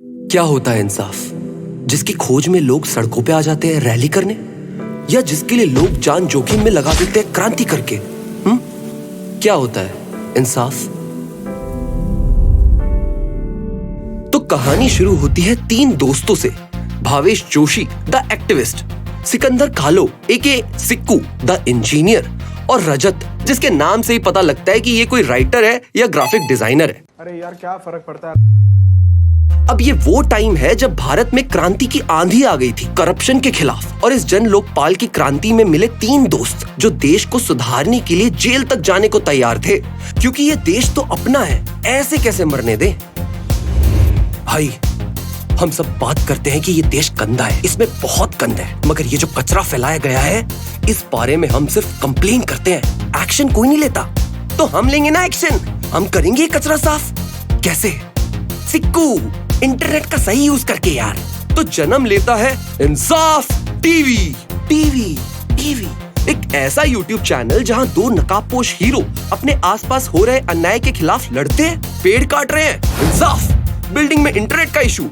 क्या होता है इंसाफ? जिसकी खोज में लोग सड़कों पे आ जाते हैं रैली करने, या जिसके लिए लोग जान जोखिम में लगा देते हैं क्रांति करके? क्या होता है इंसाफ? तो कहानी शुरू होती है 3 दोस्तों से, भावेश जोशी द एक्टिविस्ट, सिकंदर कालो एके सिक्कू द इंजीनियर, और रजत जिसके नाम से ही पता लगता है कि ये कोई राइटर है या ग्राफिक डिजाइनर है। अरे यार क्या फर्क पड़ता है। अब ये वो टाइम है जब भारत में क्रांति की आंधी आ गई थी करप्शन के खिलाफ, और इस जन लोकपाल की क्रांति में मिले 3 दोस्त जो देश को सुधारने के लिए जेल तक जाने को तैयार थे, क्योंकि ये देश तो अपना है, ऐसे कैसे मरने दे। भाई, हम सब बात करते हैं कि ये देश गंदा है, इसमें बहुत गंदा है, मगर ये जो कचरा फैलाया गया है इस बारे में हम सिर्फ कंप्लेन करते हैं, एक्शन कोई नहीं लेता। तो हम लेंगे ना एक्शन, हम करेंगे कचरा साफ। कैसे? सिक्कू, इंटरनेट का सही यूज करके यार। तो जन्म लेता है इंसाफ टीवी, एक ऐसा यूट्यूब चैनल जहां 2 नकाबपोश हीरो अपने आसपास हो रहे अन्याय के खिलाफ लड़ते हैं, पेड़ काट रहे हैं। इंसाफ, बिल्डिंग में इंटरनेट का इशू।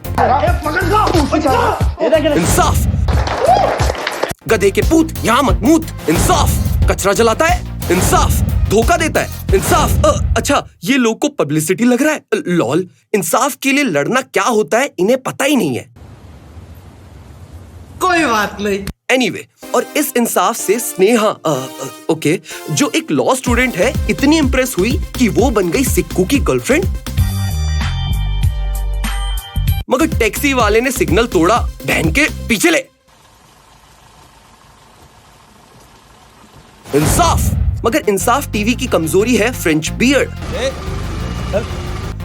इंसाफ, गधे के पूत यहाँ मत मूत। इंसाफ, कचरा जलाता है। इंसाफ, धोखा देता है। इंसाफ, अच्छा ये लोग को पब्लिसिटी लग रहा है। लॉल, इंसाफ के लिए लड़ना क्या होता है इन्हें पता ही नहीं है। कोई बात नहीं। एनीवे, और इस इंसाफ से स्नेहा ओके, जो एक लॉ स्टूडेंट है, इतनी इंप्रेस हुई कि वो बन गई सिक्कू की गर्लफ्रेंड। मगर टैक्सी वाले ने सिग्नल तोड़ा, बहन के पीछे ले। इंसाफ, मगर इंसाफ टीवी की कमजोरी है फ्रेंच बियर्ड।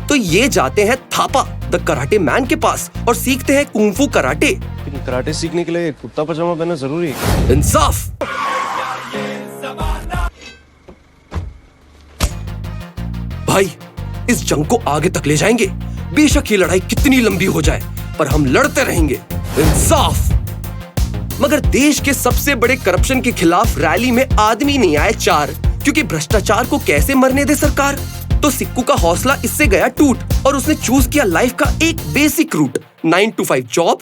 तो ये जाते हैं थापा द कराटे मैन के पास और सीखते हैं कुंफू कराटे। कराटे सीखने के लिए कुर्ता पजामा पहनना जरूरी है। इंसाफ, भाई इस जंग को आगे तक ले जाएंगे, बेशक ये लड़ाई कितनी लंबी हो जाए, पर हम लड़ते रहेंगे। इंसाफ, मगर देश के सबसे बड़े करप्शन के खिलाफ रैली में आदमी नहीं आए 4, क्योंकि भ्रष्टाचार को कैसे मरने दे सरकार। तो सिक्कू का हौसला इससे गया टूट और उसने चूज किया लाइफ का एक बेसिक रूट, 9 to 5 जॉब।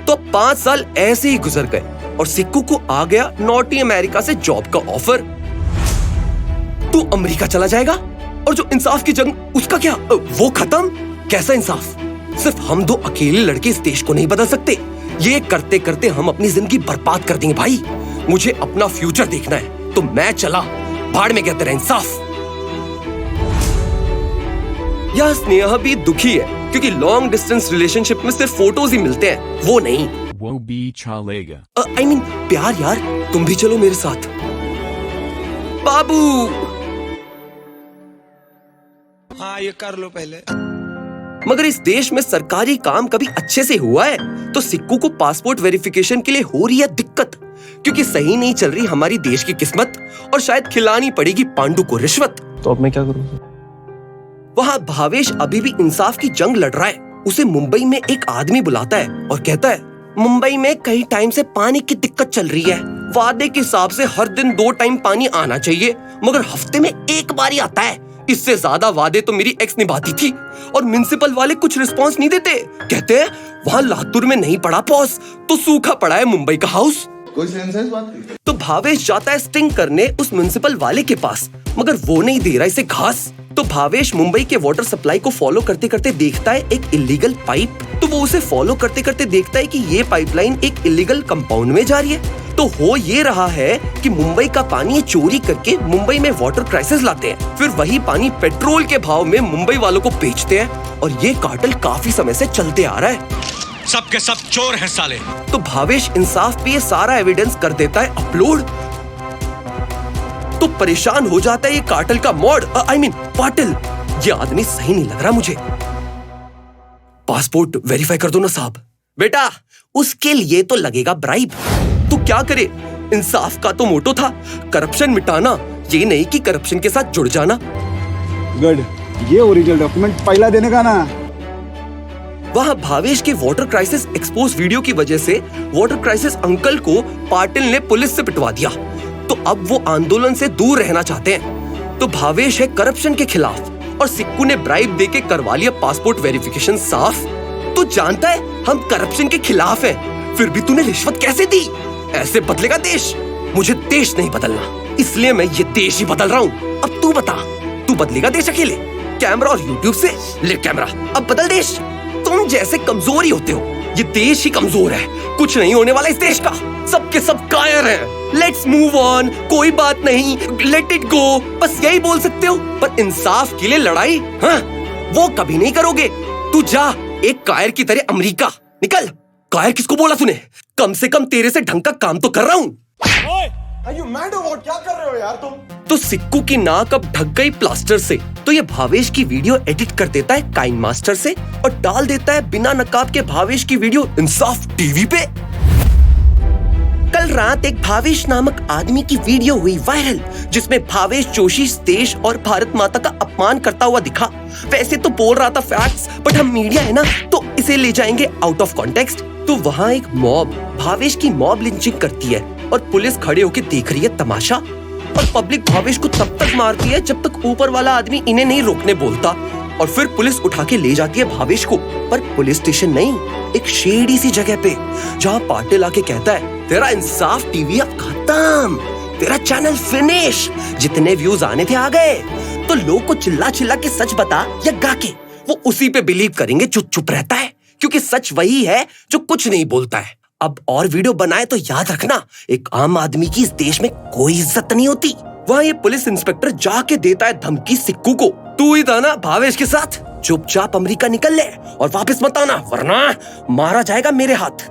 तो 5 साल ऐसे ही गुजर गए और सिक्कू को आ गया नॉटी अमेरिका से जॉब का ऑफर। तू अमेरिका चला जाएगा और जो इंसाफ की जंग उसका क्या, वो खत्म? कैसा इंसाफ? सिर्फ हम 2 अकेले लड़के इस देश को नहीं बदल सकते। ये करते करते हम अपनी जिंदगी बर्बाद कर देंगे। भाई मुझे अपना फ्यूचर देखना है, तो मैं चला, भाड़ में क्या तेरा इंसाफ। यह स्नेहा भी दुखी है क्योंकि लॉन्ग डिस्टेंस रिलेशनशिप में सिर्फ फोटोज ही मिलते हैं, वो नहीं। वो भी चलेगा। I mean, प्यार यार, तुम भी चलो मेरे साथ। बाबू, हाँ ये कर लो पहले। मगर इस देश में सरकारी काम कभी अच्छे से हुआ है? तो सिक्कू को पासपोर्ट वेरिफिकेशन के लिए हो रही है दिक्कत, क्योंकि सही नहीं चल रही हमारी देश की किस्मत और शायद खिलानी पड़ेगी पांडु को रिश्वत। तो अब मैं क्या करूँ? वहाँ भावेश अभी भी इंसाफ की जंग लड़ रहा है। उसे मुंबई में एक आदमी बुलाता है और कहता है, मुंबई में कई टाइम से पानी की दिक्कत चल रही है। वादे के हिसाब से हर दिन 2 टाइम पानी आना चाहिए, मगर हफ्ते में 1 बार ही आता है। इससे ज्यादा वादे तो मेरी एक्स निभाती थी और म्युनिसिपल वाले कुछ रिस्पांस नहीं देते। कहते हैं वहाँ लातूर में नहीं पड़ा पॉस, तो सूखा पड़ा है मुंबई का हाउस। कोई सेंस है इस बात की? तो भावेश जाता है स्टिंग करने उस म्युनिसिपल वाले के पास, मगर वो नहीं दे रहा इसे घास। तो भावेश मुंबई के वाटर सप्लाई को फॉलो करते करते देखता है एक इलीगल पाइप। तो वो उसे फॉलो करते करते देखता है कि ये पाइपलाइन एक इलीगल कंपाउंड में जा रही है। तो हो ये रहा है कि मुंबई का पानी चोरी करके मुंबई में वाटर क्राइसिस लाते हैं, फिर वही पानी पेट्रोल के भाव में मुंबई वालों को बेचते हैं, और ये कार्टेल काफी समय से चलते आ रहा है। सब के सब चोर हैं साले। तो भावेश इंसाफ पे ये सारा एविडेंस कर देता है अपलोड। तो परेशान हो जाता है ये कार्टेल का मॉड, पाटिल। ये आदमी सही नहीं लग रहा मुझे। पासपोर्ट वेरीफाई कर दो ना साहब। बेटा, उसके लिए तो लगेगा ब्राइब। तो क्या करे? इंसाफ का तो मोटो था करप्शन मिटाना, ये नहीं कि करप्शन के साथ जुड़ जाना। गुड, ये ओरिजिनल डॉक्यूमेंट पहला देने का ना। वहाँ भावेश के वाटर क्राइसिस एक्सपोज वीडियो की वजह से वाटर क्राइसिस अंकल को पाटिल ने पुलिस से पिटवा दिया। तो अब वो आंदोलन से दूर रहना चाहते हैं। तो भावेश है करप्शन के खिलाफ और सिक्कू ने ब्राइब देके करवा लिया पासपोर्ट वेरिफिकेशन साफ। तू जानता है हम करप्शन के खिलाफ हैं, फिर भी तूने रिश्वत कैसे दी? ऐसे बदलेगा देश? मुझे देश नहीं बदलना, इसलिए मैं ये देश ही बदल रहा हूँ। अब तू बता, तू बदलेगा देश अकेले? कैमरा और यूट्यूब से ले कैमरा, अब बदल देश। तुम जैसे कमजोर ही होते हो, ये देश ही कमजोर है। कुछ नहीं होने वाला इस देश का, सबके सब कायर हैं। लेट्स मूव ऑन, कोई बात नहीं, लेट इट गो, बस यही बोल सकते हो। पर इंसाफ के लिए लड़ाई, हाँ, वो कभी नहीं करोगे। तू जा एक कायर की तरह अमेरिका निकल। कायर किसको बोला तूने? कम से कम तेरे से ढंग का काम तो कर रहा हूँ। क्या कर रहे हो यार तुम? तो सिक्कू की नाक अब ढक गई प्लास्टर से, तो ये भावेश की वीडियो एडिट कर देता है काइन मास्टर से और डाल देता है बिना नकाब के भावेश की वीडियो इंसाफ टीवी पे। कल रात एक भावेश नामक आदमी की वीडियो हुई वायरल, जिसमें भावेश जोशी देश और भारत माता का अपमान करता हुआ दिखा। वैसे तो बोल रहा था फैक्ट्स, बट हम मीडिया है ना, तो इसे ले जाएंगे आउट ऑफ कॉन्टेक्स्ट। तो वहाँ एक मॉब भावेश की मॉब लिंचिंग करती है और पुलिस खड़े होकर देख रही है तमाशा। और पब्लिक भावेश को तब तक मारती है जब तक ऊपर वाला आदमी इन्हें नहीं रोकने बोलता। और फिर पुलिस उठा के ले जाती है भावेश को, पर पुलिस स्टेशन नहीं, एक शेडी सी जगह पे, जहाँ पाटिल आके कहता है तेरा इंसाफ टीवी अब खत्म, तेरा चैनल फिनिश, जितने व्यूज आने थे आ गए। तो लोग को चिल्ला चिल्ला के सच बता या गा के, वो उसी पे बिलीव करेंगे जो चुप रहता है, क्योंकि सच वही है जो कुछ नहीं बोलता है। अब और वीडियो बनाए तो याद रखना, एक आम आदमी की इस देश में कोई इज्जत नहीं होती। वहाँ ये पुलिस इंस्पेक्टर जाके देता है धमकी सिक्कू को, तू ही था ना भावेश के साथ, चुपचाप अमेरिका निकल ले और वापस मत आना, वरना मारा जाएगा मेरे हाथ।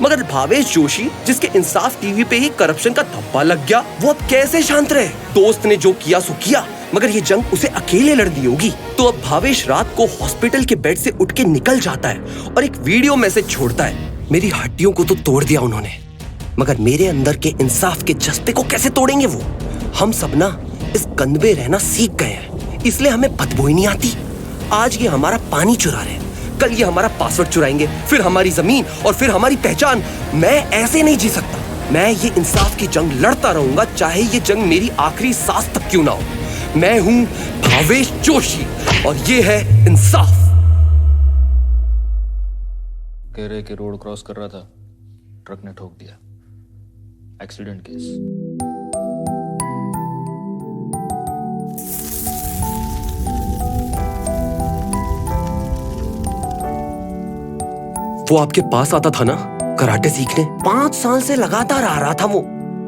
मगर भावेश जोशी, जिसके इंसाफ टीवी पे ही करप्शन का धब्बा लग गया, वो अब कैसे शांत रहे? दोस्त ने जो किया सो किया, मगर ये जंग उसे अकेले लड़नी होगी। तो अब भावेश रात को हॉस्पिटल के बेड से उठ के निकल जाता है और एक वीडियो मैसेज छोड़ता है, मेरी हड्डियों को तो तोड़ दिया उन्होंने, मगर मेरे अंदर के इंसाफ के जज्बे को कैसे तोड़ेंगे वो? हम सब ना इस गंद में रहना सीख गए हैं, इसलिए हमें बदबू ही नहीं आती। आज ये हमारा पानी चुरा रहे हैं, कल ये हमारा पासवर्ड चुराएंगे, फिर हमारी जमीन और फिर हमारी पहचान। मैं ऐसे नहीं जी सकता। मैं ये इंसाफ की जंग लड़ता रहूंगा, चाहे ये जंग मेरी आखिरी सांस तक क्यों ना हो। मैं हूं भावेश जोशी और ये है इंसाफ। कह रहे कि रोड क्रॉस कर रहा था, ट्रक ने ठोक दिया, एक्सीडेंट केस। वो आपके पास आता था ना कराटे सीखने, 5 साल से लगातार आ रहा था वो,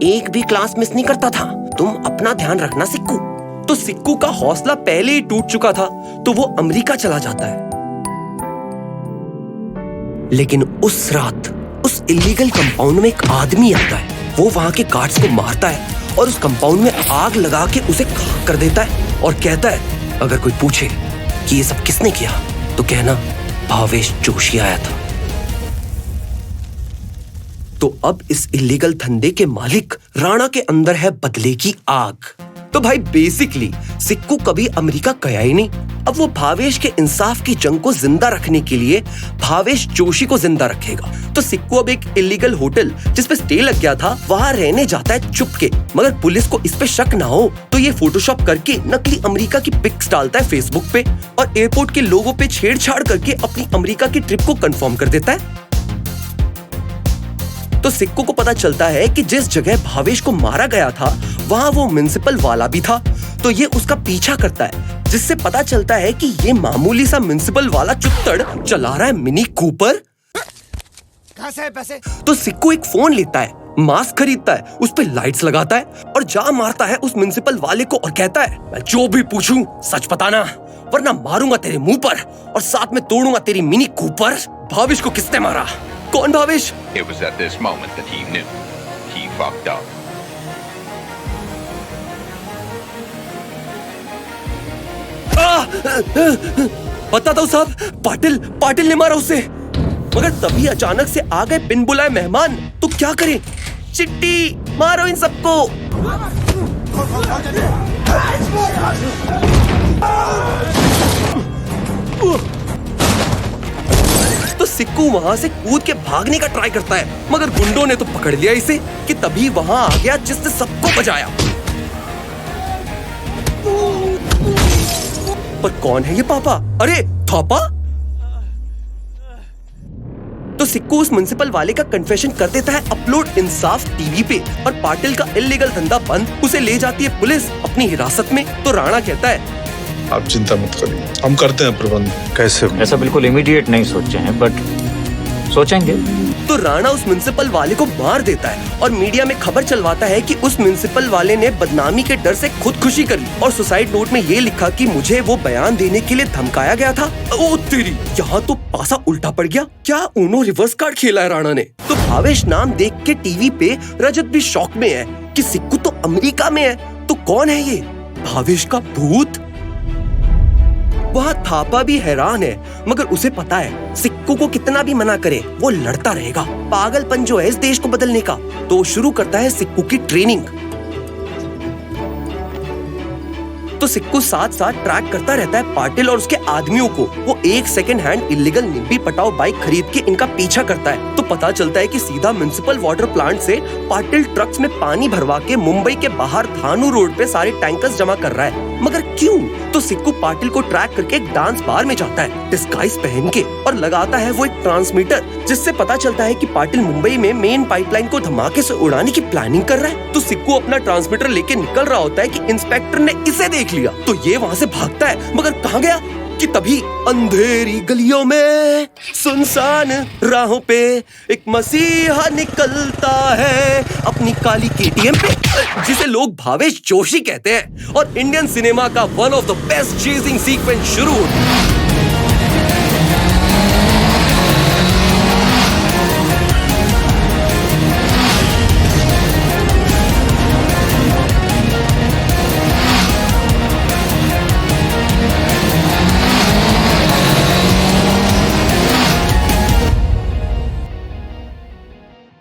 एक भी क्लास मिस नहीं करता था। तुम अपना ध्यान रखना सिक्कू। तो सिक्कू का हौसला पहले ही टूट चुका था, तो वो अमेरिका चला जाता है। लेकिन उस रात उस इलीगल कंपाउंड में एक आदमी आता है, वो वहां के गार्ड्स को मारता है और उस कंपाउंड में आग लगा के उसे खाक कर देता है और कहता है अगर कोई पूछे कि ये सब किसने किया तो कहना भावेश जोशी आया था। तो अब इस इलीगल धंधे के मालिक राणा के अंदर है बदले की आग। तो भाई बेसिकली सिक्कू कभी अमेरिका गया ही नहीं। अब वो भावेश के इंसाफ की जंग को जिंदा रखने के लिए भावेश जोशी को जिंदा रखेगा। तो सिक्कू अब एक इलीगल होटल जिसपे स्टे लग गया था वहां रहने जाता है चुपके, मगर पुलिस को इस पे शक ना हो तो ये फोटोशॉप करके नकली अमेरिका की पिक्स डालता है फेसबुक पे और एयरपोर्ट के लोगों पे छेड़छाड़ करके अपनी अमेरिका की ट्रिप को कंफर्म कर देता है। तो सिक्कू को पता चलता है कि जिस जगह भावेश को मारा गया था वहां वो म्युनिसिपल वाला भी था, तो ये उसका पीछा करता है, जिससे पता चलता है कि ये मामूली सा म्युनिसिपल वाला चुत्तड़ चला रहा है मिनी कूपर। कहां से है पैसे? तो सिक्कू एक फोन लेता है, मास्क खरीदता है, उस पे लाइट्स लगाता है और जा मारता है उस म्युनिसिपल वाले को और कहता है मैं जो भी पूछूं सच बताना, वरना मारूंगा तेरे मुंह पर और साथ में तोड़ूंगा तेरी मिनी कूपर। भावेश को किसने मारा? कौन Bhavesh? It was at this moment that he knew he fucked up. पता था साहब, पाटिल ने मारा उसे। मगर तभी अचानक से आ गए बिन बुलाए मेहमान, तो क्या करें? चिट्टी मारो इन सबको। तो सिक्कू वहां से कूद के भागने का ट्राई करता है, मगर गुंडों ने तो पकड़ लिया इसे कि तभी वहां आ गया जिसने सबको बचाया। और कौन है ये पापा? अरे थापा? तो सिक्कू उस म्युनिसिपल वाले का कन्फेशन कर देता है अपलोड इंसाफ टीवी पे, और पाटिल का इल्लीगल धंधा बंद। उसे ले जाती है पुलिस अपनी हिरासत में। तो राणा कहता है, आप चिंता मत करिए, हम करते हैं प्रबंध। कैसे? ऐसा बिल्कुल इमीडिएट नहीं सोचे हैं, बट सोचेंगे। तो राणा उस म्युनिसिपल वाले को मार देता है और मीडिया में खबर चलवाता है कि उस म्युनिसिपल वाले ने बदनामी के डर से खुदकुशी कर ली, और सुसाइड नोट में ये लिखा कि मुझे वो बयान देने के लिए धमकाया गया था। ओ तेरी, यहाँ तो पासा उल्टा पड़ गया। क्या ऊनो रिवर्स कार्ड खेला है राणा ने? तो भावेश नाम देख के टीवी पे रजत भी शॉक में है कि सिक्कू तो अमेरिका में है। तो कौन है ये? भावेश का भूत? वहाँ थापा भी हैरान है, मगर उसे पता है सिक्कू को कितना भी मना करे वो लड़ता रहेगा। पागलपन जो है इस देश को बदलने का। तो शुरू करता है सिक्कू की ट्रेनिंग। तो सिक्कू साथ साथ ट्रैक करता रहता है पाटिल और उसके आदमियों को। वो एक सेकंड हैंड इलीगल निब्बी पटाओ बाइक खरीद के इनका पीछा करता है। तो पता चलता है कि सीधा म्युनिसिपल वाटर प्लांट से पाटिल ट्रक्स में पानी भरवा के मुंबई के बाहर धानू रोड पे सारे टैंकर्स जमा कर रहा है। मगर क्यों? तो सिक्कू पाटिल को ट्रैक करके एक डांस बार में जाता है डिस्गाइज पहन के, और लगाता है वो एक ट्रांसमीटर, जिससे पता चलता है कि पाटिल मुंबई में मेन पाइपलाइन को धमाके से उड़ाने की प्लानिंग कर रहा है। तो सिक्कू अपना ट्रांसमीटर लेके निकल रहा होता है कि इंस्पेक्टर ने इसे देख लिया। तो ये वहाँ से भागता है, मगर कहाँ गया कि तभी अंधेरी गलियों में सुनसान राहों पे एक मसीहा निकलता है अपनी काली KTM पे, जिसे लोग भावेश जोशी कहते हैं। और इंडियन सिनेमा का one of the best chasing sequence शुरू होता है।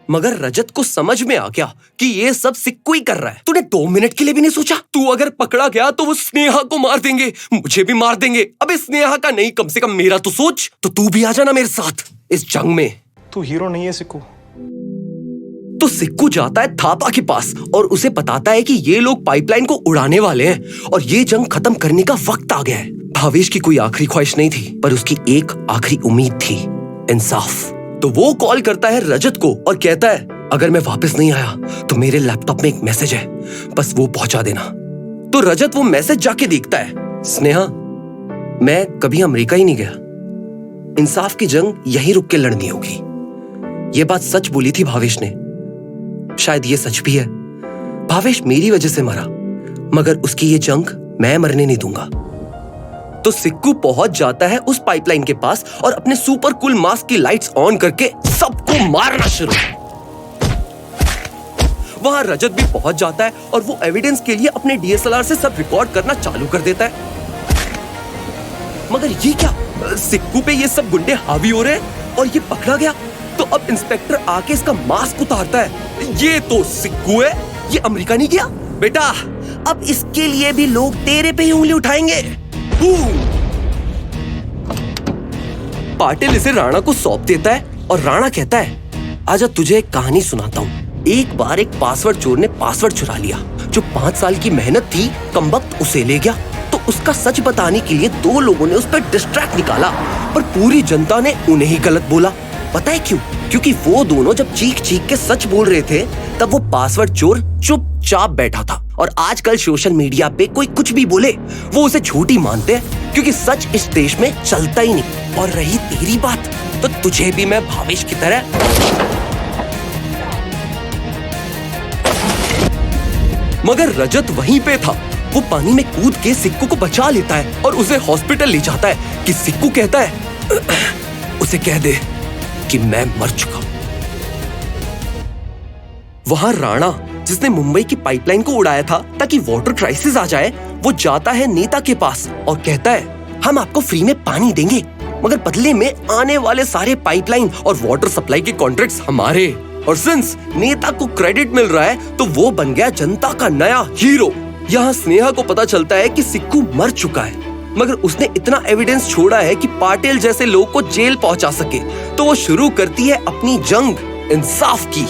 मगर रजत को समझ में आ गया कि ये सब सिक्कू ही कर रहा है। तूने 2 मिनट के लिए भी नहीं सोचा? तू अगर पकड़ा गया तो वो स्नेहा को मार देंगे, मुझे भी मार देंगे। अबे स्नेहा का नहीं, कम से कम मेरा तो सोच। तो तू भी आ जाना मेरे साथ इस जंग में। तू हीरो नहीं है सिक्कू। तो सिक्कू जाता है थापा के पास और उसे बताता है कि ये लोग पाइपलाइन को उड़ाने वाले हैं और ये जंग खत्म करने का वक्त आ गया है। भावेश की कोई आखिरी ख्वाहिश नहीं थी, पर उसकी एक आखिरी उम्मीद थी, इंसाफ। तो वो कॉल करता है रजत को और कहता है, अगर मैं वापस नहीं आया तो मेरे लैपटॉप में एक मैसेज है, बस वो पहुंचा देना। तो रजत वो मैसेज जाके देखता है, स्नेहा, मैं कभी अमेरिका ही नहीं गया। इंसाफ की जंग यहीं रुक के लड़नी होगी। ये बात सच बोली थी भावेश ने। शायद ये सच भी है। भावेश मेरी वजह से मरा, मगर उसकी ये जंग मैं मरने नहीं दूंगा। तो सिक्कू पहुंच जाता है उस पाइपलाइन के पास और अपने सुपर कूल मास्क की लाइट्स ऑन करके सबको मारना शुरू। वहां रजत भी पहुंच जाता है और वो एविडेंस के लिए अपने DSLR से सब रिकॉर्ड करना चालू कर देता है। मगर ये क्या, सिक्कू पे ये सब गुंडे हावी हो रहे हैं और ये पकड़ा गया। तो अब इंस्पेक्टर आके इसका मास्क उतारता है। ये तो सिक्कू है, ये अमेरिका नहीं गया। बेटा, अब इसके लिए भी लोग तेरे पे ही उंगली उठाएंगे। पाटिल इसे राणा को सौंप देता है और राणा कहता है, आजा तुझे एक कहानी सुनाता हूँ। एक बार एक पासवर्ड चोर ने पासवर्ड चुरा लिया। जो 5 साल की मेहनत थी कमबख्त उसे ले गया। तो उसका सच बताने के लिए 2 लोगों ने उस पर डिस्ट्रैक्ट निकाला, पर पूरी जनता ने उन्हें ही गलत बोला। पता है क्यों? क्योंकि वो दोनों जब चीख चीख के सच बोल रहे थे तब वो पासवर्ड चोर चुपचाप बैठा था। और आजकल सोशल मीडिया पे कोई कुछ भी बोले वो उसे झूठी मानते हैं, क्योंकि सच इस देश में चलता ही नहीं। और रही तेरी बात, तो तुझे भी मैं भावेश की तरह मगर रजत वहीं पे था। वो पानी में कूद के सिक्कू को बचा लेता है और उसे हॉस्पिटल ले जाता है कि सिक्कू कहता है, उसे कह दे कि मैं मर चुका हूं। वहां राणा, जिसने मुंबई की पाइपलाइन को उड़ाया था ताकि वाटर क्राइसिस आ जाए, वो जाता है नेता के पास और कहता है, हम आपको फ्री में पानी देंगे, मगर बदले में आने वाले सारे पाइपलाइन और वाटर सप्लाई के कॉन्ट्रैक्ट्स हमारे। और सिंस नेता को क्रेडिट मिल रहा है तो वो बन गया जनता का नया हीरो। यहाँ स्नेहा को पता चलता है कि सिक्कू मर चुका है, मगर उसने इतना एविडेंस छोड़ा है कि पाटिल जैसे लोग को जेल पहुंचा सके। तो वो शुरू करती है अपनी जंग इंसाफ की।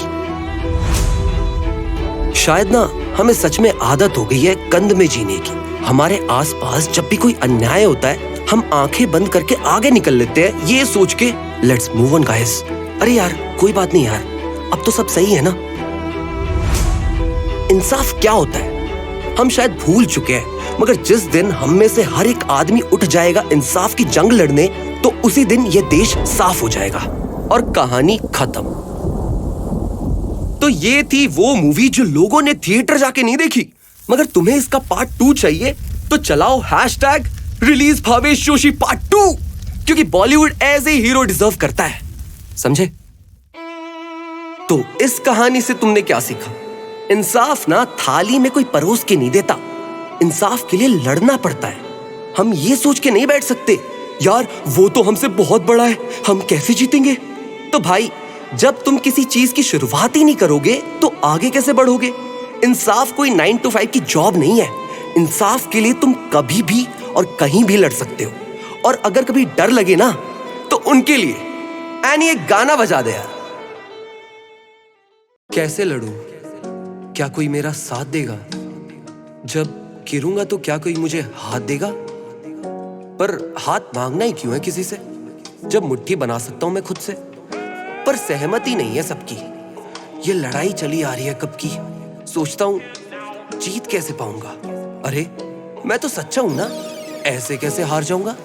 शायद ना हमें सच में आदत हो गई है गंद में जीने की। हमारे आसपास जब भी कोई अन्याय होता है हम आंखें बंद करके आगे निकल लेते हैं ये सोच के लेट्स मूव ऑन गाइस। अरे यार कोई बात नहीं यार, अब तो सब सही है ना। इंसाफ क्या होता है हम शायद भूल चुके हैं, मगर जिस दिन हम में से हर एक आदमी उठ जाएगा इंसाफ की जंग लड़ने, तो उसी दिन ये देश साफ हो जाएगा और कहानी खत्म। तो ये थी वो मूवी जो लोगों ने थिएटर जाके नहीं देखी, मगर तुम्हें इसका पार्ट 2 चाहिए तो चलाओ #रिलीज भावेश जोशी पार्ट 2, क्योंकि Bollywood as a hero deserve करता है, समझे। तो इस कहानी से तुमने क्या सीखा? इंसाफ ना थाली में कोई परोस के नहीं देता, इंसाफ के लिए लड़ना पड़ता है। हम ये सोच के नहीं बैठ सकते यार वो तो हमसे बहुत बड़ा है, हम कैसे जीतेंगे। तो भाई जब तुम किसी चीज की शुरुआत ही नहीं करोगे तो आगे कैसे बढ़ोगे। इंसाफ कोई 9 to 5 की जॉब नहीं है, इंसाफ के लिए तुम कभी भी और कहीं भी लड़ सकते हो। और अगर कभी डर लगे ना तो उनके लिए एनी एक गाना बजा दे यार। कैसे लड़ूं, क्या कोई मेरा साथ देगा, जब गिरूंगा तो क्या कोई मुझे हाथ देगा। पर हाथ मांगना ही क्यों है किसी से, जब मुट्ठी बना सकता हूं मैं खुद से। पर सहमति नहीं है सबकी, ये लड़ाई चली आ रही है कब की। सोचता हूं जीत कैसे पाऊंगा। अरे मैं तो सच्चा हूं ना, ऐसे कैसे हार जाऊंगा।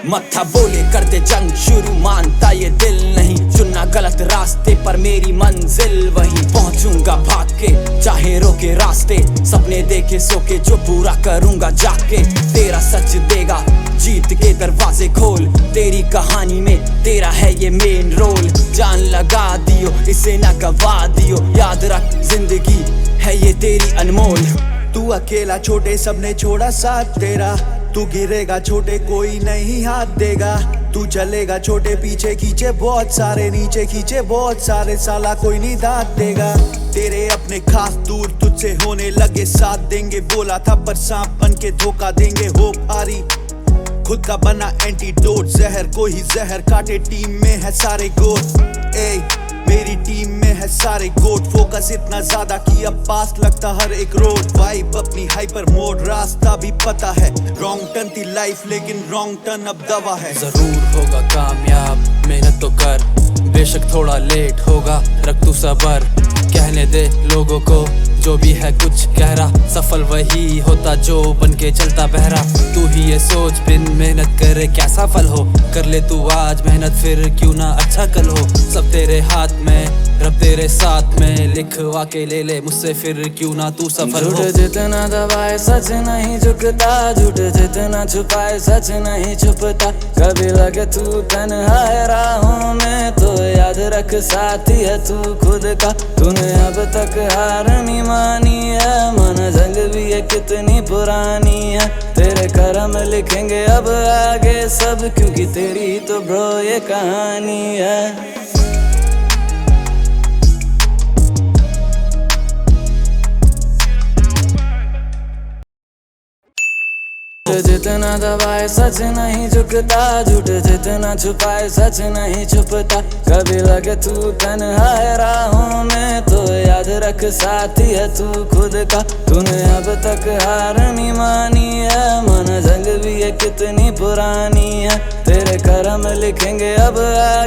मत्था बोले करते जंग शुरू, मानता ये दिल नहीं, चुनना गलत रास्ते पर मेरी मंजिल वही। पहुंचूंगा भाग के चाहे रोके रास्ते, सपने देखे सो के जो पूरा करूंगा जाके। तेरा सच देगा जीत के दरवाजे खोल, तेरी कहानी में तेरा है ये मेन रोल। जान लगा दियो इसे ना गवा दियो, याद रख जिंदगी है ये तेरी अनमोल। तू अकेला छोटे सबने छोड़ा साथ तेरा, तू गिरेगा छोटे कोई नहीं हाथ देगा। तू चलेगा छोटे पीछे खींचे बहुत सारे, नीचे खींचे बहुत सारे, साला कोई नहीं दाद देगा। तेरे अपने खास दूर तुझसे होने लगे, साथ देंगे बोला था पर सांप बन के धोखा देंगे। होप आ रही खुद का बना एंटीडोट, जहर को ही जहर काटे, टीम में है सारे गोट। ए मेरी टीम में है सारे गोट, फोकस इतना ज्यादा कि अब पास लगता हर एक रोड। वाइब अपनी हाइपर मोड, रास्ता भी पता है, रॉन्ग टर्न थी लाइफ लेकिन रॉन्ग टर्न अब दवा है। जरूर होगा कामयाब, मेहनत तो कर, बेशक थोड़ा लेट होगा, रख तू सबर। कहने दे लोगों को जो भी है कुछ कह रहा, सफल वही होता जो बन के चलता बहरा। तू ही ये सोच बिन मेहनत करे क्या सफल हो, कर ले तू आज मेहनत फिर क्यों ना अच्छा कल हो। सब तेरे हाथ में, रब तेरे साथ में, लिखवा के ले ले मुझसे फिर क्यों ना तू सफल हो। झूठ जितना दबाए सच नहीं झुकता, झूठ जितना छुपाए सच नहीं छुपता। कभी लगे तू तन्हा है राहों में तो याद रख साथी है तू खुद का। तूने अब तक हार नहीं मानी है, मन जंग भी है कितनी पुरानी है। तेरे कर्म लिखेंगे अब आगे सब, क्योंकि तेरी तो ब्रो ये कहानी है। जितना दबाए सच नहीं झुकता, झूठ जितना छुपाए सच नहीं छुपता। कभी लगे तू तन्हा है राहों में तो याद रख साथी है तू खुद का। तूने अब तक हार नहीं मानी है, मन जंग भी है कितनी पुरानी है। तेरे कर्म लिखेंगे अब आगे